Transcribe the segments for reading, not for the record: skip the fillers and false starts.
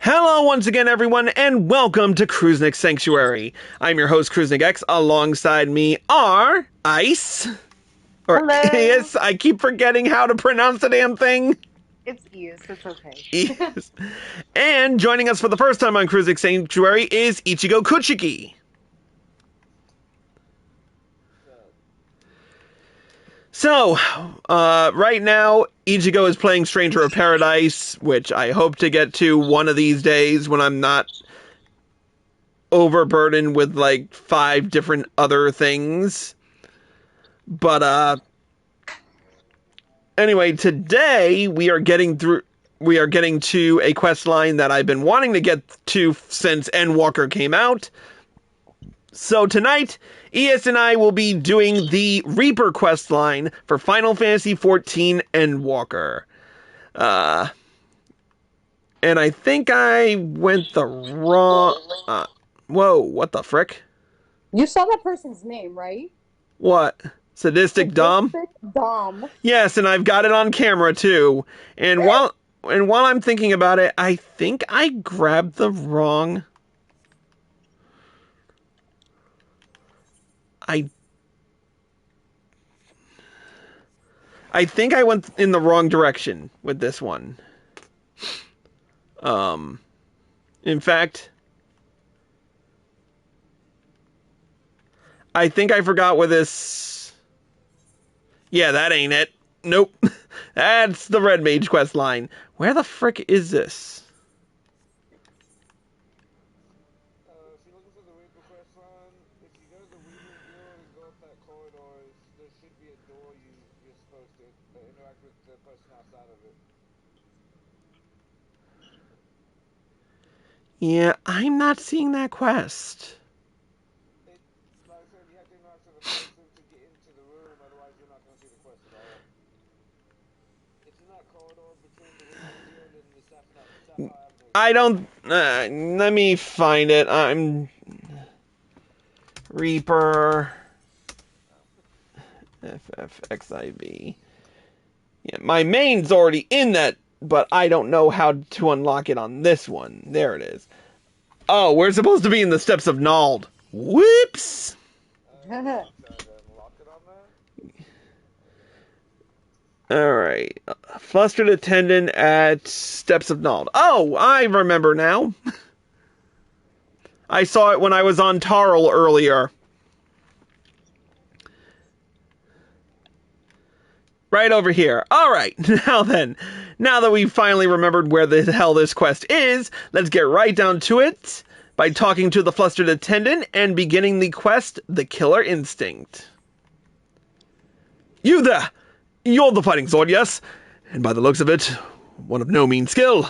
Hello once again, everyone, and welcome to Kruznik's Sanctuary. I'm your host, Kruznik X. Alongside me are Ice. Or Hello. Ius. I keep forgetting how to pronounce the damn thing. It's Eus. It's okay. Ius. And joining us for the first time on Kruznik's Sanctuary is Ichigo Kuchiki. So, right now, Ichigo is playing Stranger of Paradise, which I hope to get to one of these days when I'm not overburdened with like 5 different other things. But anyway, today we are getting to a quest line that I've been wanting to get to since Endwalker came out. So tonight, ES and I will be doing the Reaper quest line for Final Fantasy XIV Endwalker. And I think I went the wrong... whoa, what the frick? You saw that person's name, right? What? Sadistic Dom? Sadistic Dom. Yes, and I've got it on camera too. And while I'm thinking about it, I think I grabbed the wrong... I think I went in the wrong direction with this one. In fact, I think I forgot where this... Yeah, that ain't it. Nope. That's the Red Mage quest line. Where the frick is this? If you're looking for the Reaper quest line, if you go to the Weaving Guild and go up that corridor, there should be a door you're supposed to interact with the person outside of it. Yeah, I'm not seeing that quest. Like I said, you have to interact with the person to get into the room, otherwise you're not going to see the quest at all. It's in that corridor between the Weaving Guild and the Sapphire Avenue. I don't... let me find it. I'm... Reaper... FFXIV. Yeah, my main's already in that, but I don't know how to unlock it on this one. There it is. Oh, we're supposed to be in the Steps of Nald. Whoops! Try to unlock it on there. Alright. Flustered attendant at Steps of Nald. Oh, I remember now. I saw it when I was on Tarl earlier. Right over here. Alright, now then. Now that we've finally remembered where the hell this quest is, let's get right down to it by talking to the flustered attendant and beginning the quest, The Killer Instinct. You there! You're the fighting sword, yes? And by the looks of it, one of no mean skill.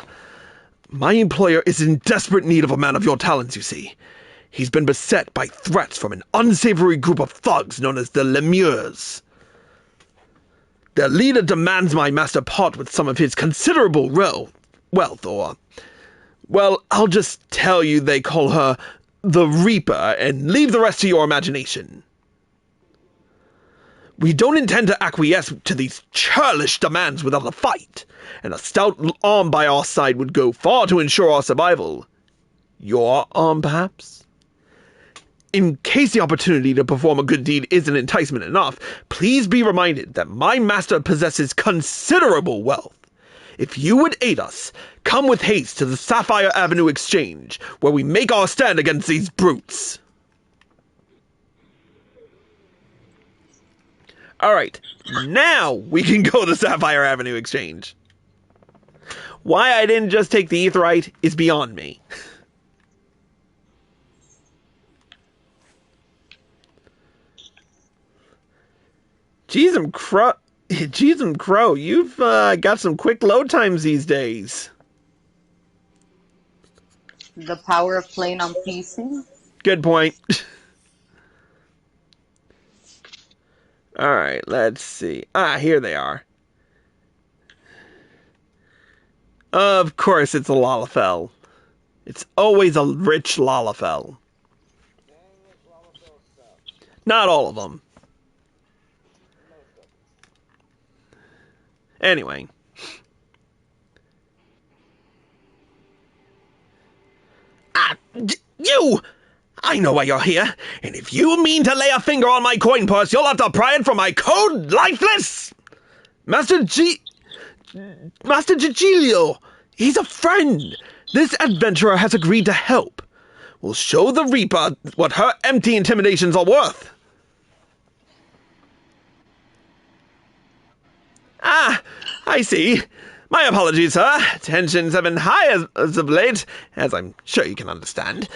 My employer is in desperate need of a man of your talents, you see. He's been beset by threats from an unsavory group of thugs known as the Lemures. Their leader demands my master part with some of his considerable wealth, or... Well, I'll just tell you they call her the Reaper, and leave the rest to your imagination. We don't intend to acquiesce to these churlish demands without a fight, and a stout arm by our side would go far to ensure our survival. Your arm, perhaps? In case the opportunity to perform a good deed isn't enticement enough, please be reminded that my master possesses considerable wealth. If you would aid us, come with haste to the Sapphire Avenue Exchange, where we make our stand against these brutes. Alright, now we can go to Sapphire Avenue Exchange. Why I didn't just take the Aetheryte is beyond me. Jeez, Crow, you've got some quick load times these days. The power of playing on PC. Good point. Alright, let's see. Here they are. Of course it's a Lalafell. It's always a rich Lalafell. Not all of them. Anyway. You! I know why you're here, and if you mean to lay a finger on my coin purse, you'll have to pry it from my code lifeless! Master Gigilio, he's a friend. This adventurer has agreed to help. We'll show the Reaper what her empty intimidations are worth. Ah, I see. My apologies, sir. Tensions have been high as of late, as I'm sure you can understand.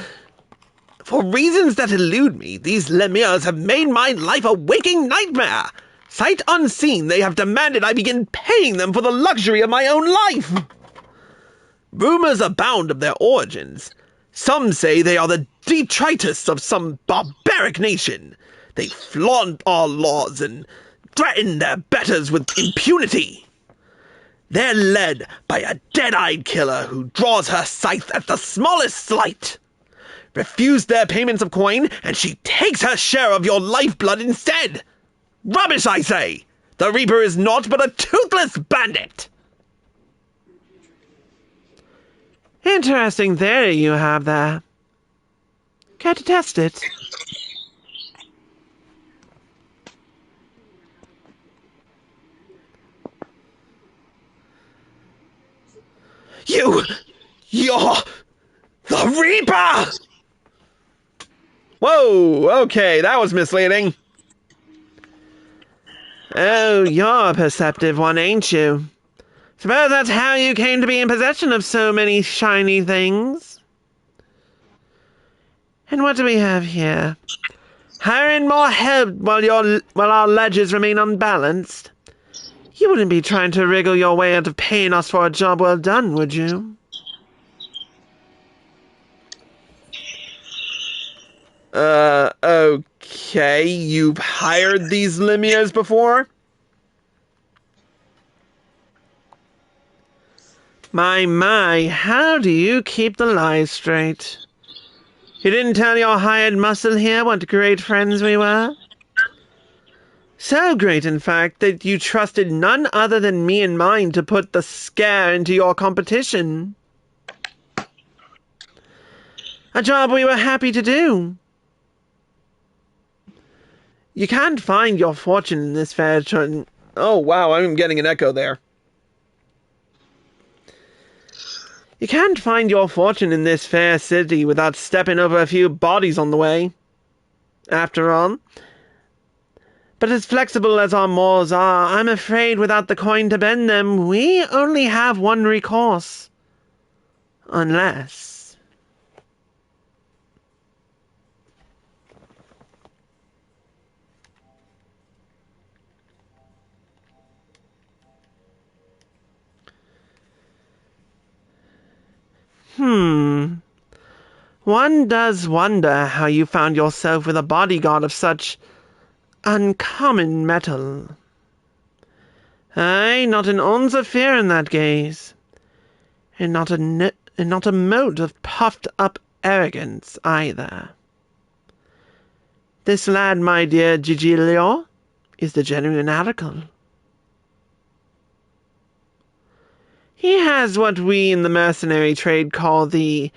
For reasons that elude me, these Lemirs have made my life a waking nightmare. Sight unseen, they have demanded I begin paying them for the luxury of my own life. Rumors abound of their origins. Some say they are the detritus of some barbaric nation. They flaunt our laws and threaten their betters with impunity. They're led by a dead-eyed killer who draws her scythe at the smallest slight. Refuse their payments of coin, and she takes her share of your lifeblood instead. Rubbish, I say! The Reaper is naught but a toothless bandit! Interesting theory you have there. Care to test it? You're the Reaper! Whoa, okay, that was misleading. Oh, you're a perceptive one, ain't you? Suppose that's how you came to be in possession of so many shiny things. And what do we have here? Hiring more help while our ledgers remain unbalanced? You wouldn't be trying to wriggle your way out of paying us for a job well done, would you? Okay, you've hired these Lemirs before? My, how do you keep the lies straight? You didn't tell your hired muscle here what great friends we were? So great, in fact, that you trusted none other than me and mine to put the scare into your competition. A job we were happy to do. You can't find your fortune in this fair Oh, wow, I'm getting an echo there. You can't find your fortune in this fair city without stepping over a few bodies on the way. After all. But as flexible as our mores are, I'm afraid without the coin to bend them, we only have one recourse. Unless... One does wonder how you found yourself with a bodyguard of such uncommon metal. Aye, not an ounce of fear in that gaze, and not a mote of puffed-up arrogance either. This lad, my dear Gigilio, is the genuine article. He has what we in the mercenary trade call the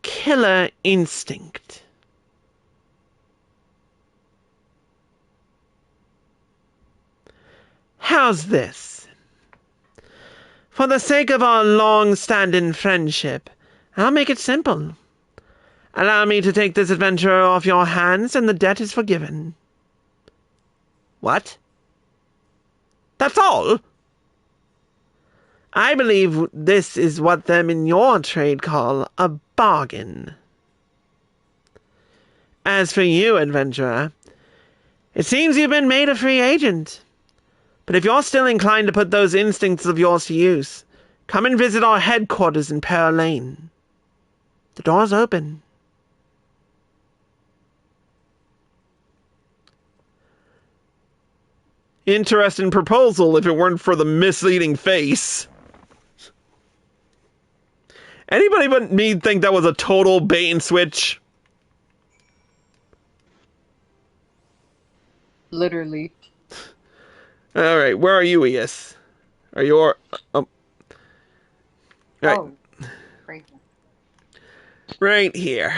killer instinct. How's this? For the sake of our long-standing friendship, I'll make it simple. Allow me to take this adventure off your hands, and the debt is forgiven. What? That's all? I believe this is what them in your trade call a bargain. As for you, adventurer, it seems you've been made a free agent. But if you're still inclined to put those instincts of yours to use, come and visit our headquarters in Pearl Lane. The door's open. Interesting proposal if it weren't for the misleading face. Anybody but me think that was a total bait and switch? Literally. Alright, where are you, Ias? Are you... Right. Oh. Right here. Right here.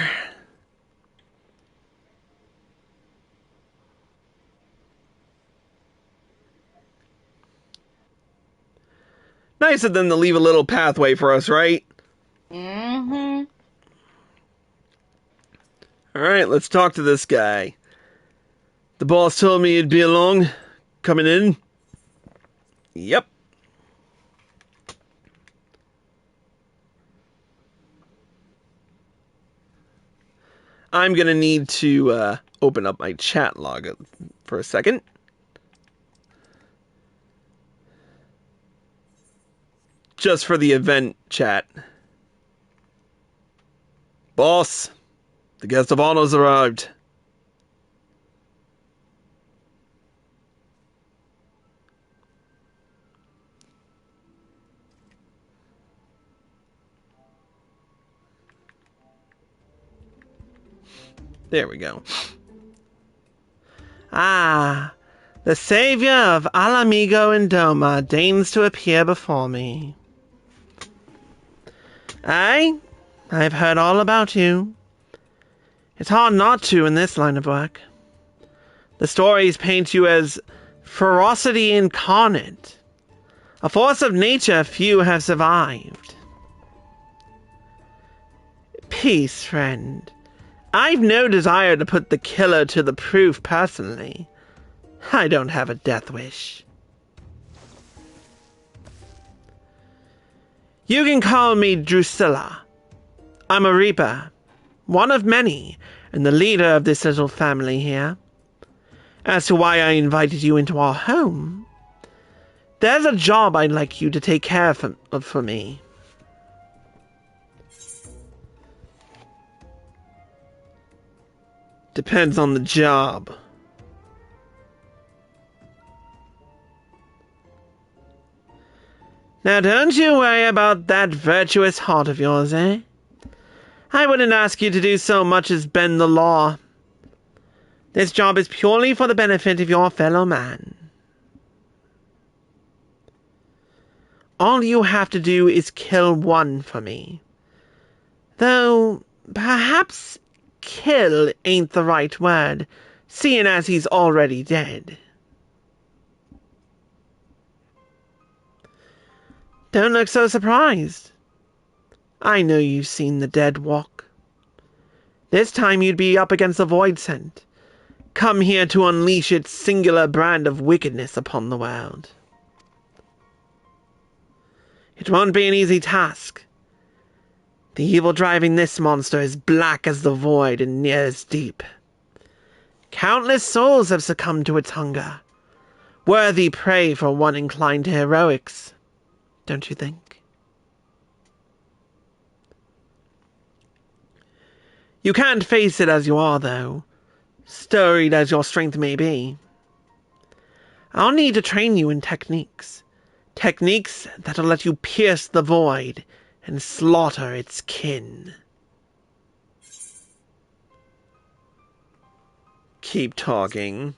Nice of them to leave a little pathway for us, right? Mm-hmm. Alright, let's talk to this guy. The boss told me you'd be along. Coming in? Yep. I'm gonna need to open up my chat log for a second. Just for the event chat. Boss, the guest of honor's arrived. There we go. Ah, the savior of Alamigo and Doma deigns to appear before me. Aye, I've heard all about you. It's hard not to in this line of work. The stories paint you as ferocity incarnate, a force of nature few have survived. Peace, friend. I've no desire to put the killer to the proof personally. I don't have a death wish. You can call me Drusilla. I'm a Reaper, one of many, and the leader of this little family here. As to why I invited you into our home, there's a job I'd like you to take care of for me. Depends on the job. Now don't you worry about that virtuous heart of yours, eh? I wouldn't ask you to do so much as bend the law. This job is purely for the benefit of your fellow man. All you have to do is kill one for me. Though, perhaps kill ain't the right word, seeing as he's already dead. Don't look so surprised. I know you've seen the dead walk. This time you'd be up against the void scent, come here to unleash its singular brand of wickedness upon the world. It won't be an easy task. The evil driving this monster is black as the void and near as deep. Countless souls have succumbed to its hunger. Worthy prey for one inclined to heroics, don't you think? You can't face it as you are, though, storied as your strength may be. I'll need to train you in techniques. Techniques that'll let you pierce the void and slaughter its kin. Keep talking.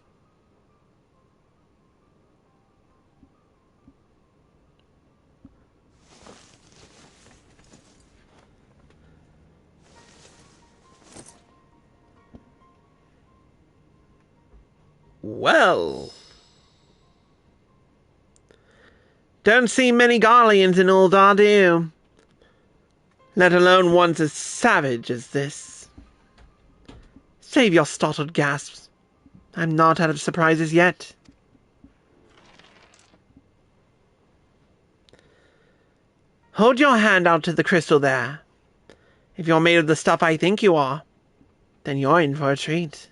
Well. Don't see many Garleans in Uldar, do you? Let alone ones as savage as this. Save your startled gasps. I'm not out of surprises yet. Hold your hand out to the crystal there. If you're made of the stuff I think you are, then you're in for a treat.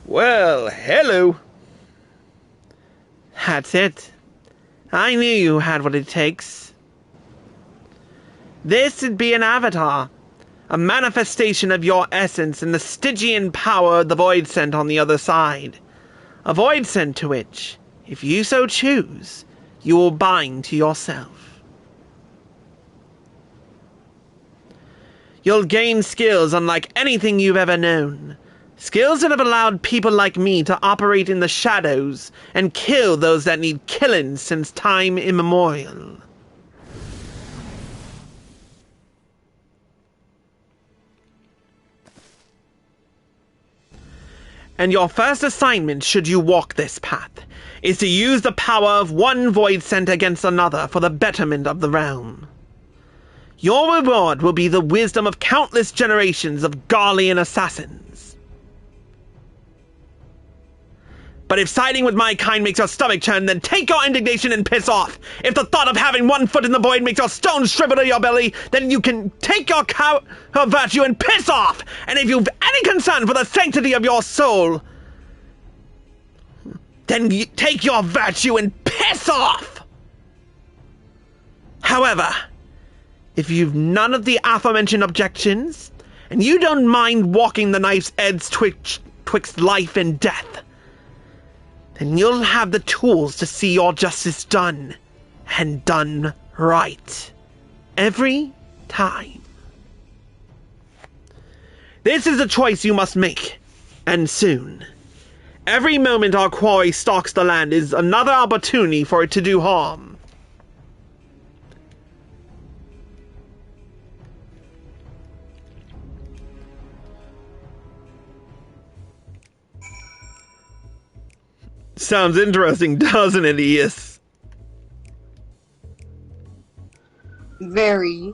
Well, hello. That's it. I knew you had what it takes. This would be an avatar, a manifestation of your essence and the Stygian power of the void scent on the other side. A void scent to which, if you so choose, you will bind to yourself. You'll gain skills unlike anything you've ever known. Skills that have allowed people like me to operate in the shadows and kill those that need killing since time immemorial. And your first assignment, should you walk this path, is to use the power of one void sent against another for the betterment of the realm. Your reward will be the wisdom of countless generations of Garlean assassins. But if siding with my kind makes your stomach churn, then take your indignation and piss off. If the thought of having one foot in the void makes your stones shrivel to your belly, then you can take your virtue and piss off. And if you've any concern for the sanctity of your soul, then you take your virtue and piss off. However, if you've none of the aforementioned objections, and you don't mind walking the knife's edge twixt life and death, then you'll have the tools to see your justice done, and done right. Every time. This is a choice you must make, and soon. Every moment our quarry stalks the land is another opportunity for it to do harm. Sounds interesting, doesn't it, Ias? Very.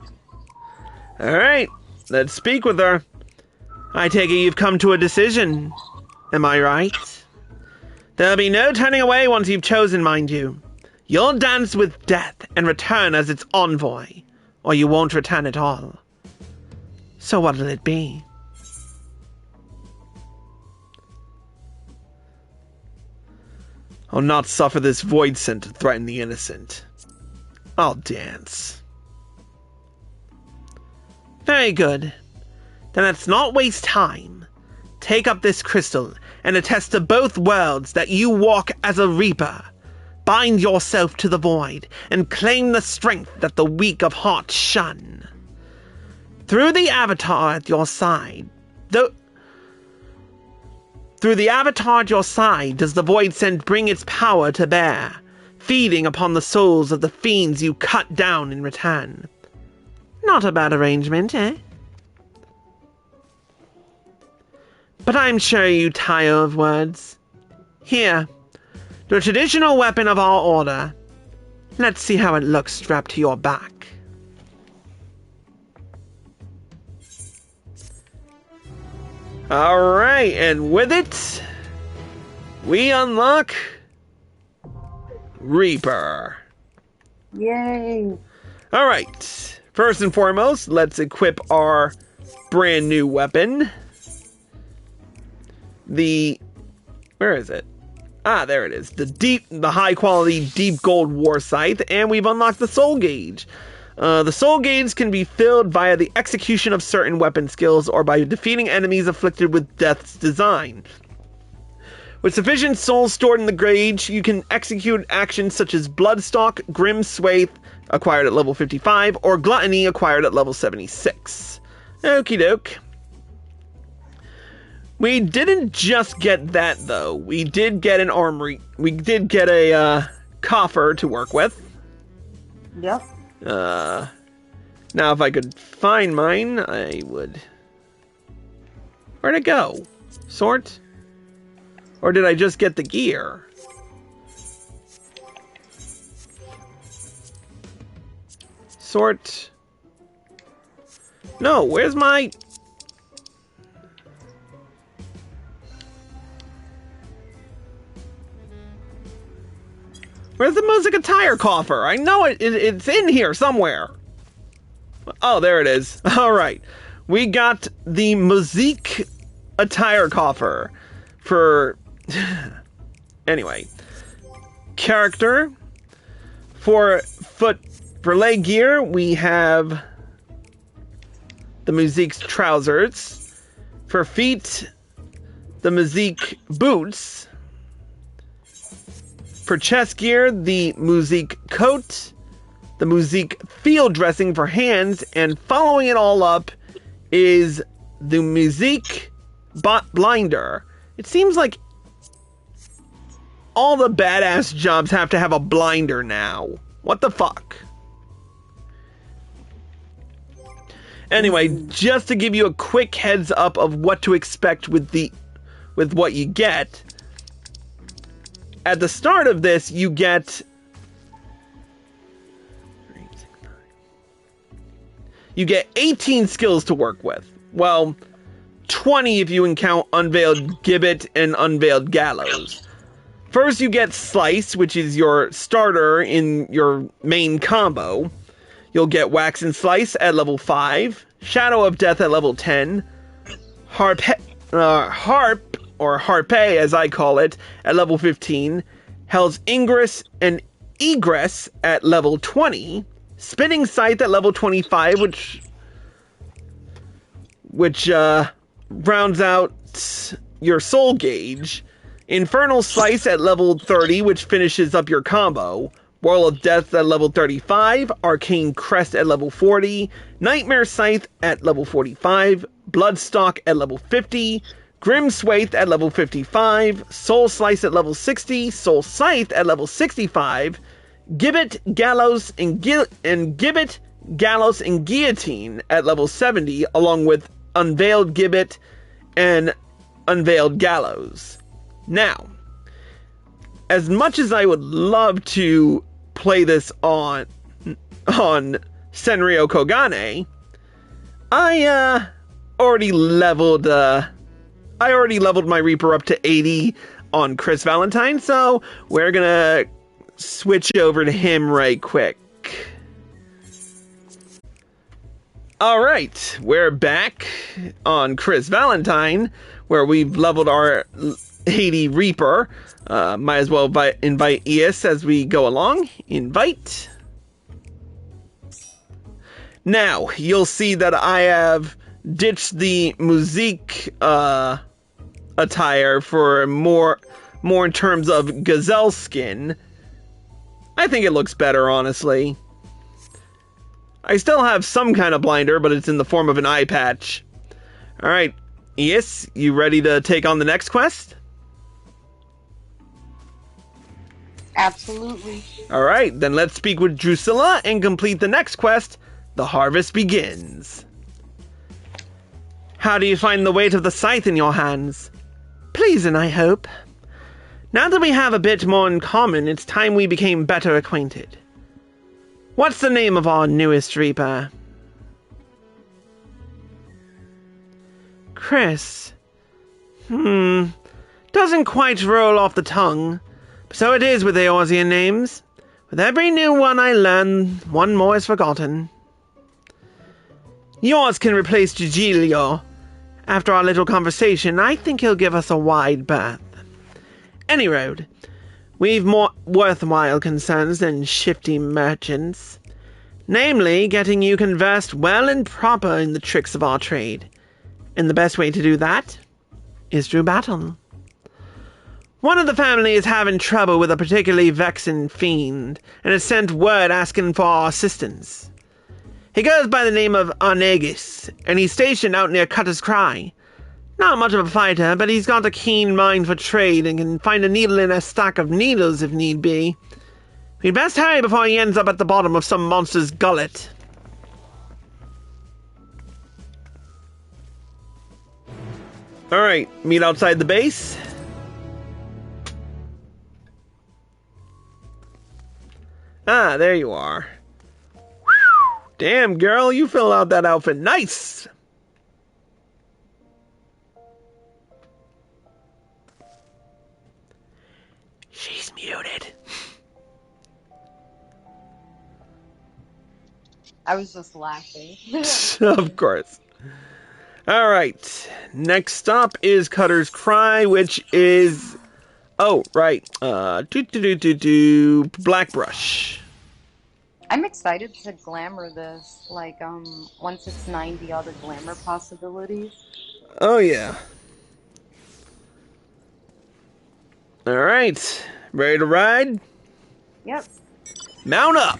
Alright, let's speak with her. I take it you've come to a decision. Am I right? There'll be no turning away once you've chosen, mind you. You'll dance with death and return as its envoy, or you won't return at all. So what'll it be? I'll not suffer this void scent to threaten the innocent. I'll dance. Very good. Then let's not waste time. Take up this crystal and attest to both worlds that you walk as a reaper. Bind yourself to the void and claim the strength that the weak of heart shun. Through the avatar at your side, does the void scent bring its power to bear, feeding upon the souls of the fiends you cut down in return. Not a bad arrangement, eh? But I'm sure you tire of words. Here, the traditional weapon of our order. Let's see how it looks strapped to your back. Alright, and with it, we unlock Reaper. Yay. Alright, first and foremost, let's equip our brand new weapon. Where is it? Ah, there it is. The high quality deep gold war scythe, and we've unlocked the soul gauge. The soul gauge can be filled via the execution of certain weapon skills or by defeating enemies afflicted with death's design. With sufficient souls stored in the gauge, you can execute actions such as Bloodstalk, Grim Swathe, acquired at level 55, or Gluttony, acquired at level 76. Okie doke. We didn't just get that, though. We did get an armory. We did get a coffer to work with. Yep. Now if I could find mine, I would... Where'd it go? Sort? Or did I just get the gear? Sort? No, where's my... Where's the music attire coffer? I know it's in here somewhere. Oh, there it is. Alright. We got the musique attire coffer for... Anyway. Character. For leg gear, we have the musique's trousers. For feet, the musique boots. For chest gear, the musique coat, the musique field dressing for hands, and following it all up is the musique blinder. It seems like all the badass jobs have to have a blinder now. What the fuck? Anyway, just to give you a quick heads up of what to expect with what you get. At the start of this, you get you get 18 skills to work with. Well, 20 if you count Unveiled Gibbet and Unveiled Gallows. First, you get Slice, which is your starter in your main combo. You'll get Wax and Slice at level 5, Shadow of Death at level 10, Harp, or Harpe as I call it, at level 15, Hell's Ingress and Egress at level 20, Spinning Scythe at level 25, which rounds out your soul gauge, Infernal Slice at level 30, which finishes up your combo, Whirl of Death at level 35, Arcane Crest at level 40, Nightmare Scythe at level 45, Bloodstalk at level 50, Grim Swathe at level 55, Soul Slice at level 60, Soul Scythe at level 65, Gibbet, Gallows, and Gibbet, Gallows, and Guillotine at level 70, along with Unveiled Gibbet and Unveiled Gallows. Now, as much as I would love to play this on Senryo Kogane, I already leveled my Reaper up to 80 on Chris Valentine, so we're gonna switch over to him right quick. Alright, we're back on Chris Valentine, where we've leveled our 80 Reaper. Might as well invite Eos as we go along. Invite. Now, you'll see that I have ditched the musique attire for more in terms of gazelle skin. I think it looks better, honestly. I still have some kind of blinder, but it's in the form of an eye patch. Alright, Eos, you ready to take on the next quest? Absolutely. Alright, then let's speak with Drusilla and complete the next quest. The harvest begins. How do you find the weight of the scythe in your hands? Pleasing, I hope. Now that we have a bit more in common, it's time we became better acquainted. What's the name of our newest Reaper? Chris. Doesn't quite roll off the tongue. So it is with Eorzean names. With every new one I learn, one more is forgotten. Yours can replace Gigilio. After our little conversation, I think he'll give us a wide berth. Any road, we've more worthwhile concerns than shifty merchants. Namely, getting you conversed well and proper in the tricks of our trade. And the best way to do that is through battle. One of the family is having trouble with a particularly vexing fiend, and has sent word asking for our assistance. He goes by the name of Arnegis, and he's stationed out near Cutter's Cry. Not much of a fighter, but he's got a keen mind for trade and can find a needle in a stack of needles if need be. We'd best hurry before he ends up at the bottom of some monster's gullet. Alright, meet outside the base. Ah, there you are. Whew. Damn, girl, you filled out that outfit nice! She's muted. I was just laughing. Of course. Alright, next stop is Cutter's Cry, which is... Oh, right. Blackbrush. I'm excited to glamour this. Like, 169, the other glamour possibilities. Oh, yeah. Alright. Ready to ride? Yep. Mount up!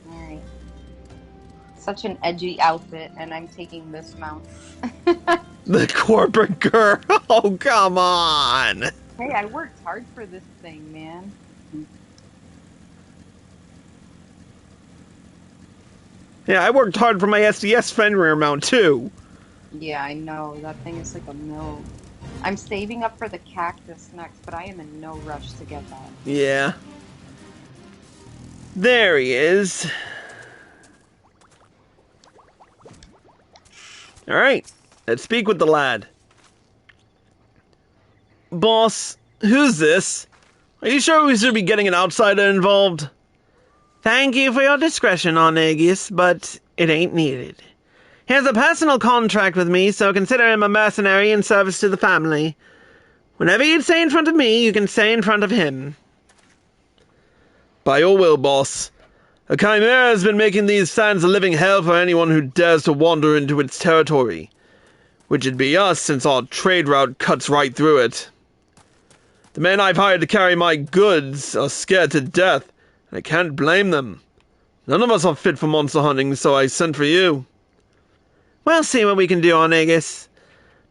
Alright. Such an edgy outfit, and I'm taking this mount. The corporate girl. Oh, come on. Hey, I worked hard for this thing, man. Yeah, I worked hard for my SDS Fenrir mount, too. Yeah, I know. That thing is like a mill. I'm saving up for the cactus next, but I am in no rush to get that. Yeah. There he is. Alright, let's speak with the lad. Boss, who's this? Are you sure we should be getting an outsider involved? Thank you for your discretion, Onegius, but it ain't needed. He has a personal contract with me, so consider him a mercenary in service to the family. Whenever you'd say in front of me, you can say in front of him. By your will, boss. A chimera has been making these sands a living hell for anyone who dares to wander into its territory. Which would be us, since our trade route cuts right through it. The men I've hired to carry my goods are scared to death, and I can't blame them. None of us are fit for monster hunting, so I sent for you. We'll see what we can do, Onegus.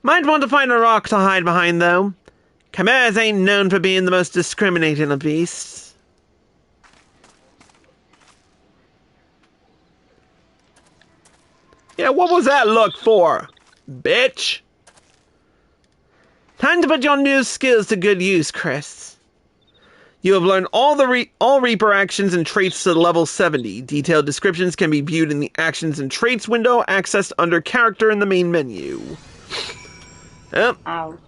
Might want to find a rock to hide behind, though. Chimeras ain't known for being the most discriminating of beasts. Yeah, what was that look for, bitch? Time to put your new skills to good use, Chris. You have learned all Reaper actions and traits to level 70. Detailed descriptions can be viewed in the Actions and Traits window, accessed under Character in the main menu. Yep. Ow.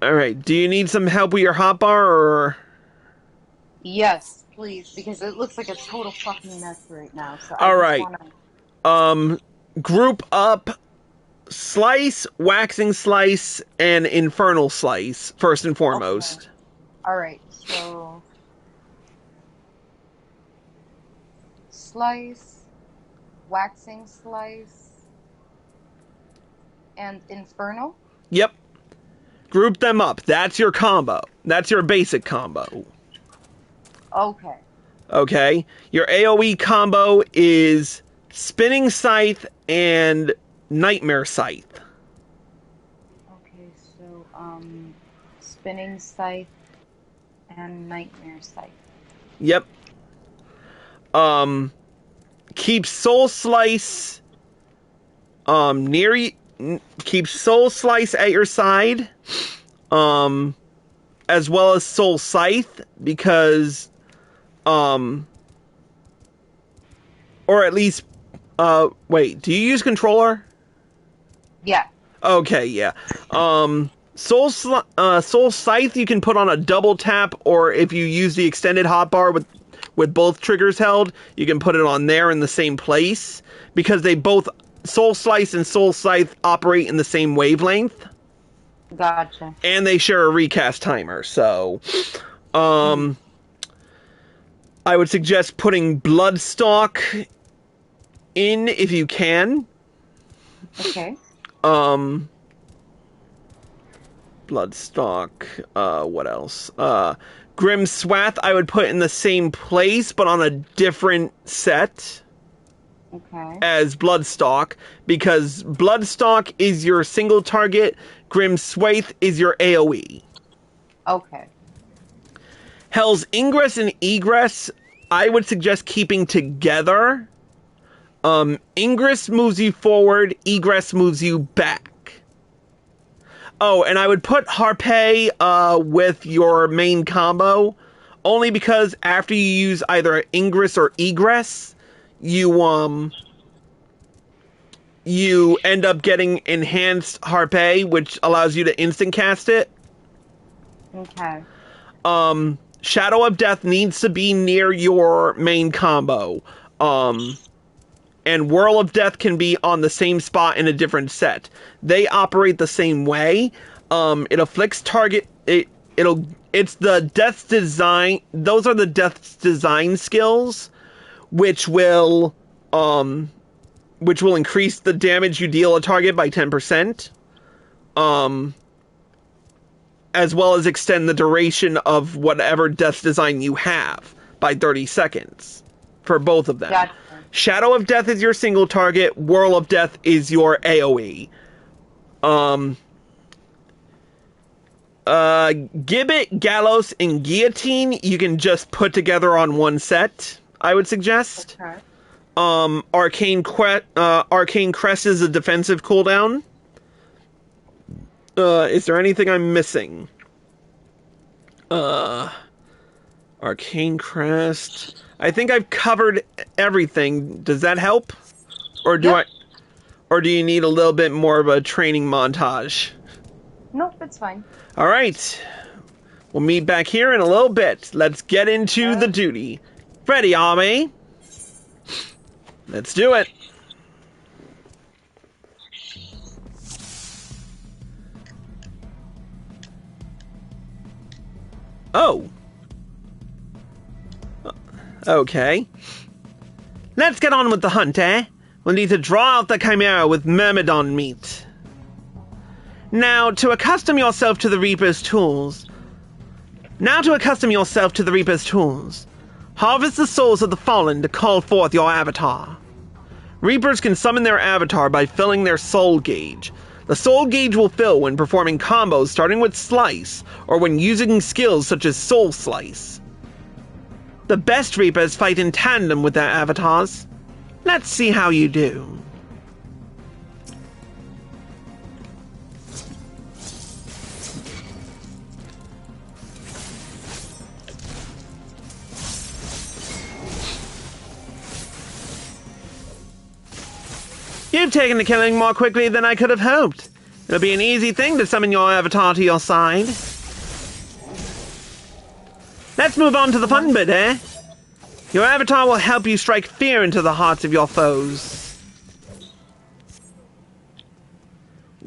Alright, do you need some help with your hotbar, or...? Yes, please, because it looks like a total fucking mess right now. So Alright. wanna... Group up Slice, Waxing Slice, and Infernal Slice, first and foremost. Okay. Alright, so... Slice, Waxing Slice, and Infernal? Yep. Group them up. That's your combo. That's your basic combo. Okay. Okay? Your AoE combo is Spinning Scythe and Nightmare Scythe. Okay, so, Spinning Scythe and Nightmare Scythe. Yep. Keep Soul Slice keep Soul Slice at your side, as well as Soul Scythe, because or at least wait, do you use controller? Yeah. Okay, yeah. Soul Scythe you can put on a double tap, or if you use the extended hotbar with both triggers held, you can put it on there in the same place, because they both, Soul Slice and Soul Scythe, operate in the same wavelength. Gotcha. And they share a recast timer, so I would suggest putting Bloodstalk in if you can. Okay. Bloodstock, what else? Grim Swath I would put in the same place, but on a different set Okay. as Bloodstock, because Bloodstock is your single target, Grim Swath is your AoE. Okay. Hell's Ingress and Egress I would suggest keeping together. Ingress moves you forward, Egress moves you back. Oh, and I would put Harpe with your main combo, only because after you use either Ingress or Egress, you end up getting enhanced Harpe, which allows you to instant cast it. Okay. Shadow of Death needs to be near your main combo. And Whirl of Death can be on the same spot in a different set. They operate the same way. It afflicts target. It's the Death's Design. Those are the Death's Design skills, which will increase the damage you deal a target by 10%. As well as extend the duration of whatever Death's Design you have by 30 seconds for both of them. Gotcha. Shadow of Death is your single target. Whirl of Death is your AoE. Gibbet, Gallows, and Guillotine you can just put together on one set, I would suggest. Okay. Arcane Crest is a defensive cooldown. Is there anything I'm missing? Arcane Crest. I think I've covered everything. Does that help? Or do or do you need a little bit more of a training montage? Nope, it's fine. All right. We'll meet back here in a little bit. Let's get into the duty. Ready, Army? Let's do it. Oh. Okay. Let's get on with the hunt, eh? We'll need to draw out the Chimera with Myrmidon meat. Now, to accustom yourself to the Reaper's tools, harvest the souls of the fallen to call forth your avatar. Reapers can summon their avatar by filling their soul gauge. The soul gauge will fill when performing combos starting with Slice, or when using skills such as Soul Slice. The best Reapers fight in tandem with their avatars. Let's see how you do. You've taken the killing more quickly than I could have hoped. It'll be an easy thing to summon your avatar to your side. Let's move on to the fun bit, eh? Your avatar will help you strike fear into the hearts of your foes.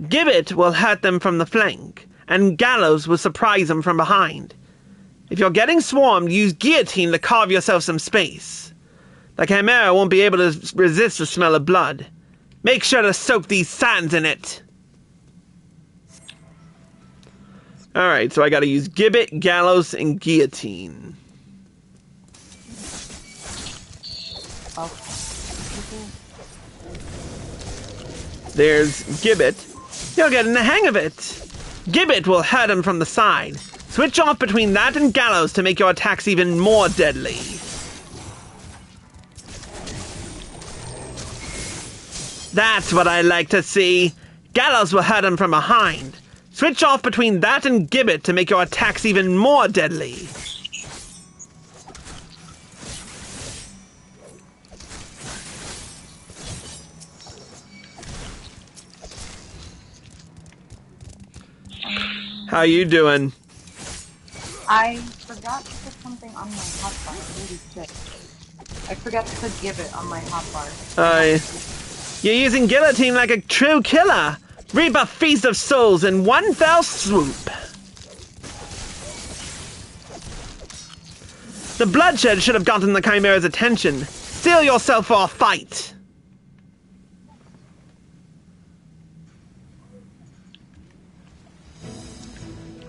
Gibbet will hurt them from the flank, and Gallows will surprise them from behind. If you're getting swarmed, use Guillotine to carve yourself some space. The Chimera won't be able to resist the smell of blood. Make sure to soak these sands in it. Alright, so I gotta use Gibbet, Gallows, and Guillotine. There's Gibbet. You're getting the hang of it. Gibbet will hurt him from the side. Switch off between that and Gallows to make your attacks even more deadly. That's what I like to see. Gallows will hurt him from behind. Switch off between that and Gibbet to make your attacks even more deadly. How you doing? I forgot to put something on my hotbar. Holy shit. I forgot to put Gibbet on my hotbar. You're using Guillotine like a true killer. Reap a feast of souls in one fell swoop. The bloodshed should have gotten the Chimera's attention. Steel yourself for a fight.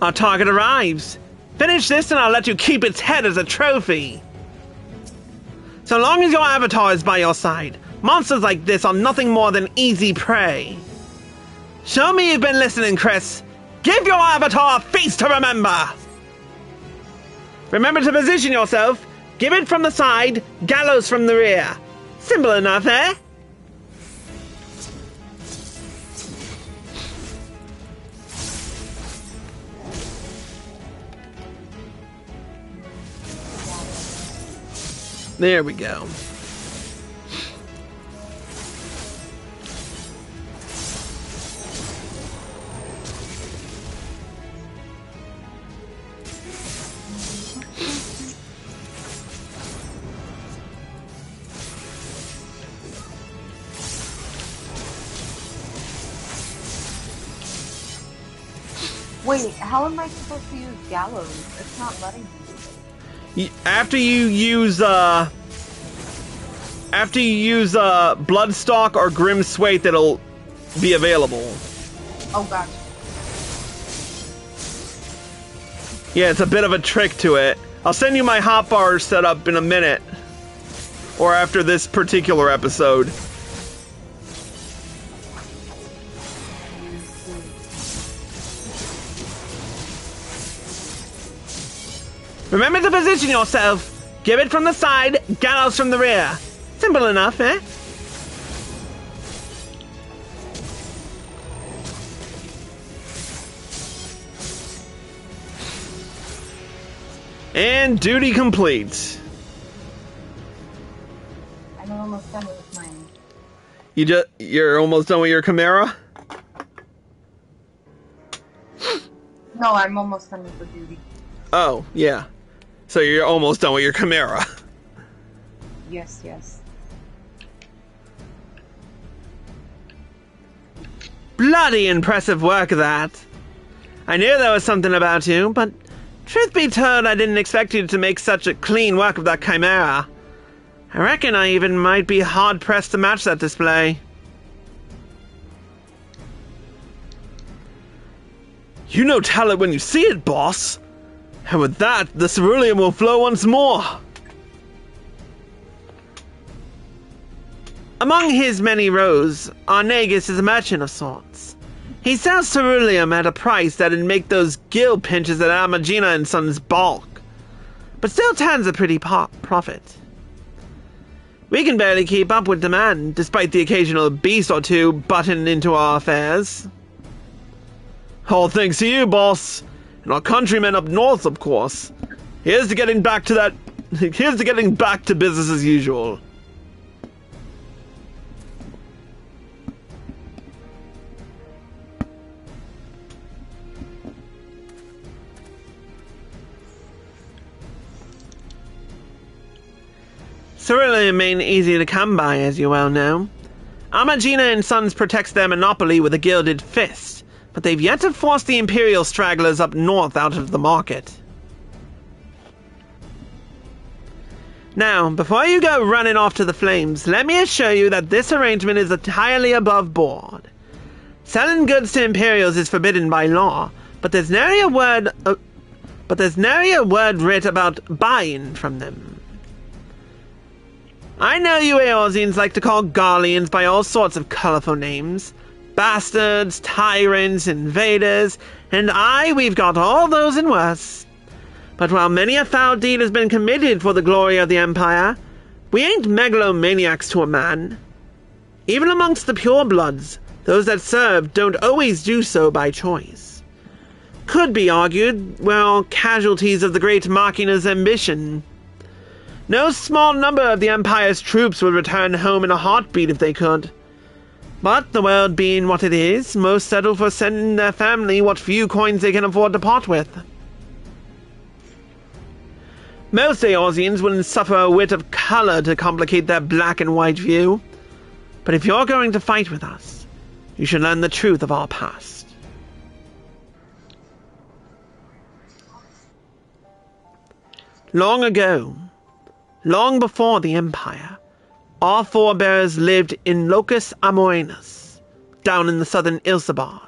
Our target arrives. Finish this and I'll let you keep its head as a trophy. So long as your avatar is by your side, monsters like this are nothing more than easy prey. Show me you've been listening, Chris. Give your avatar a feast to remember. Remember to position yourself. Gibbet from the side, Gallows from the rear. Simple enough, eh? There we go. Wait, how am I supposed to use Gallows? It's not letting me. After you use Bloodstalk or Grim Swathe, it'll be available. Oh, gotcha. Yeah, it's a bit of a trick to it. I'll send you my hotbar setup in a minute. Or after this particular episode. Remember to position yourself. Give it from the side, gallows from the rear. Simple enough, eh? And duty complete. I'm almost done with mine. You're almost done with your Chimera? No, I'm almost done with the duty. Oh, yeah. So you're almost done with your Chimera. Yes, yes. Bloody impressive work, that. I knew there was something about you, but truth be told, I didn't expect you to make such a clean work of that Chimera. I reckon I even might be hard-pressed to match that display. You know talent when you see it, boss. And with that, the cerulean will flow once more. Among his many rows, Arnagus is a merchant of sorts. He sells ceruleum at a price that'd make those gill pinches at Amagina and Sons balk, but still turns a pretty profit. We can barely keep up with demand, despite the occasional beast or two butting into our affairs. All thanks to you, boss. And our countrymen up north, of course. Here's to getting back to business as usual. Ceruleum ain't easy to come by, as you well know. Amagina and Sons protects their monopoly with a gilded fist, but they've yet to force the Imperial stragglers up north out of the market. Now, before you go running off to the flames, let me assure you that this arrangement is entirely above board. Selling goods to Imperials is forbidden by law, but there's nary a word writ about buying from them. I know you Eorzeans like to call Garleans by all sorts of colorful names. Bastards, tyrants, invaders, and we've got all those and worse. But while many a foul deed has been committed for the glory of the Empire, we ain't megalomaniacs to a man. Even amongst the purebloods, those that serve don't always do so by choice. Could be argued, we're all casualties of the great Machina's ambition. No small number of the Empire's troops would return home in a heartbeat if they could. But the world being what it is, most settle for sending their family what few coins they can afford to part with. Most Eorzeans wouldn't suffer a whit of color to complicate their black and white view. But if you're going to fight with us, you should learn the truth of our past. Long ago, long before the Empire, our forebears lived in Locus Amoenus, down in the southern Ilsabard.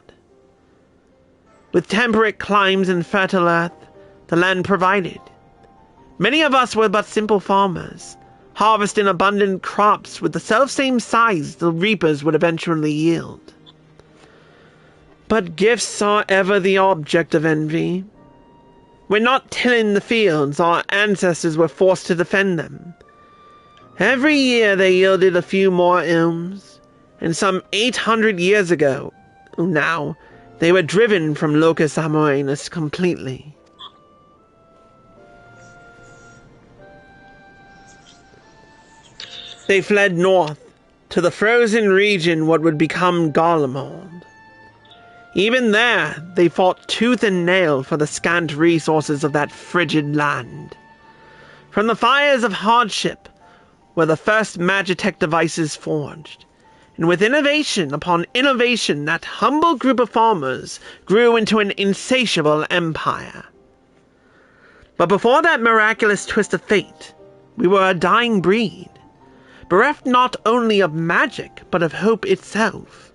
With temperate climes and fertile earth, the land provided. Many of us were but simple farmers, harvesting abundant crops with the self-same size the reapers would eventually yield. But gifts are ever the object of envy. When not tilling the fields, our ancestors were forced to defend them. Every year they yielded a few more ilms, and some 800 years ago, now, they were driven from Locus Amoenus completely. They fled north, to the frozen region what would become Garlemald. Even there, they fought tooth and nail for the scant resources of that frigid land. From the fires of hardship were the first Magitech devices forged, and with innovation upon innovation, that humble group of farmers grew into an insatiable empire. But before that miraculous twist of fate, we were a dying breed, bereft not only of magic, but of hope itself.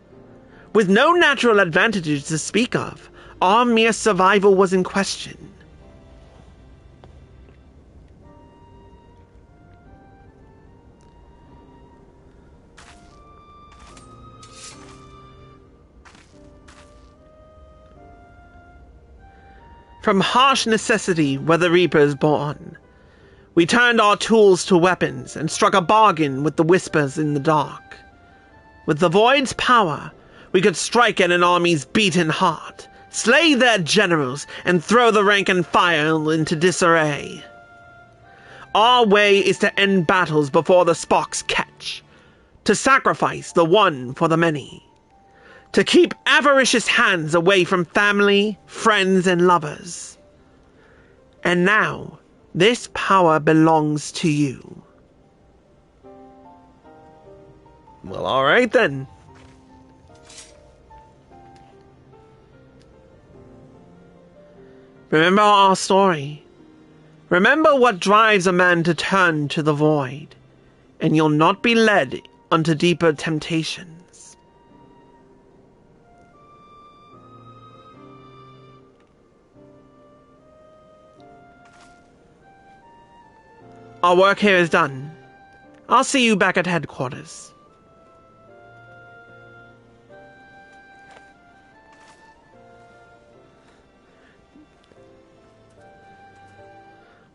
With no natural advantages to speak of, our mere survival was in question. From harsh necessity were the reapers born. We turned our tools to weapons and struck a bargain with the whispers in the dark. With the void's power, we could strike at an army's beaten heart, slay their generals, and throw the rank and file into disarray. Our way is to end battles before the sparks catch, to sacrifice the one for the many, to keep avaricious hands away from family, friends, and lovers. And now, this power belongs to you. Well, alright then. Remember our story. Remember what drives a man to turn to the void, and you'll not be led unto deeper temptations. Our work here is done. I'll see you back at headquarters.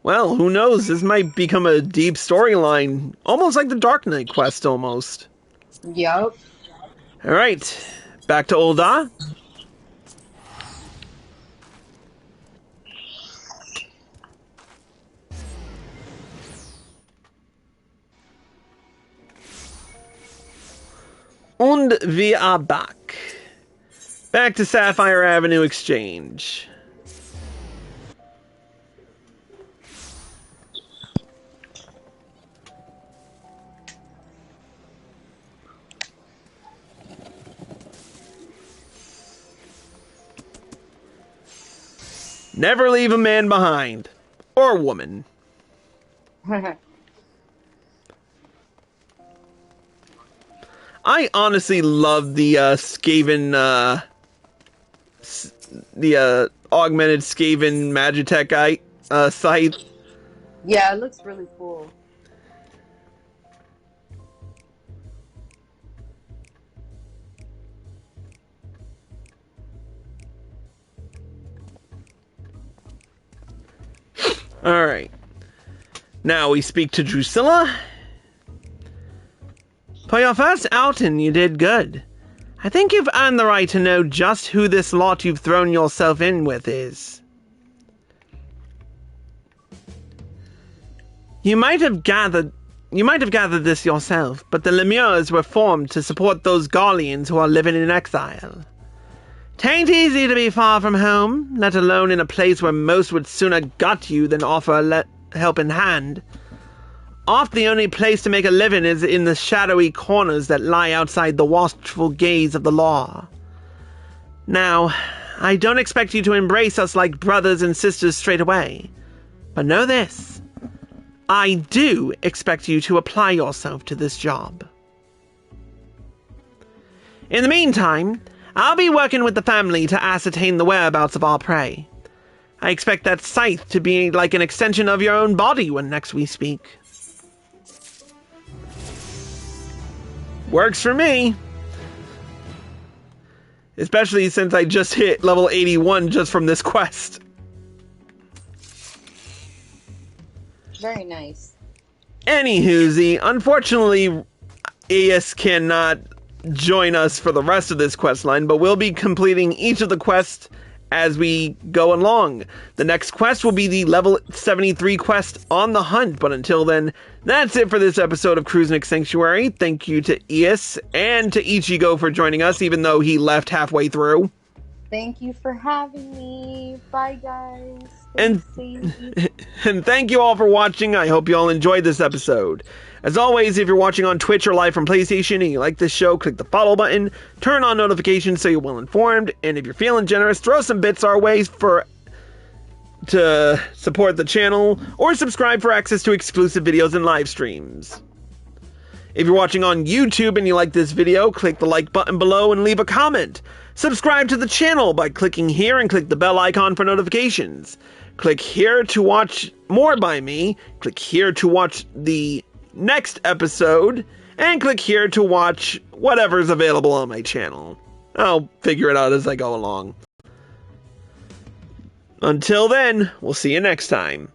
Well, who knows? This might become a deep storyline. Almost like the Dark Knight quest, almost. Yup. Alright, back to Ul'dah. Und wir are back. Back to Sapphire Avenue Exchange. Never leave a man behind. Or woman. I honestly love the Skaven, augmented Skaven Magitech scythe. Yeah, it looks really cool. Alright. Now we speak to Drusilla. For your first outing, you did good. I think you've earned the right to know just who this lot you've thrown yourself in with is. You might have gathered this yourself, but the Lemures were formed to support those Garleans who are living in exile. Tain't easy to be far from home, let alone in a place where most would sooner gut you than offer a helping hand. Oft the only place to make a living is in the shadowy corners that lie outside the watchful gaze of the law. Now, I don't expect you to embrace us like brothers and sisters straight away, but know this. I do expect you to apply yourself to this job. In the meantime, I'll be working with the family to ascertain the whereabouts of our prey. I expect that scythe to be like an extension of your own body when next we speak. Works for me. Especially since I just hit level 81 just from this quest. Very nice. Anywhoozy, unfortunately, Aeus cannot join us for the rest of this quest line, but we'll be completing each of the quests as we go along. The next quest will be the level 73 quest on the hunt, but until then, that's it for this episode of Cruznik Sanctuary. Thank you to Aeus and to Ichigo for joining us, even though he left halfway through. Thank you for having me. Bye, guys. And thank you all for watching. I hope you all enjoyed this episode. As always, if you're watching on Twitch or live from PlayStation and you like this show, click the follow button, turn on notifications so you're well informed, and if you're feeling generous, throw some bits our way to support the channel, or subscribe for access to exclusive videos and live streams. If you're watching on YouTube and you like this video, click the like button below and leave a comment. Subscribe to the channel by clicking here and click the bell icon for notifications. Click here to watch more by me, click here to watch the next episode, and click here to watch whatever's available on my channel. I'll figure it out as I go along. Until then, we'll see you next time.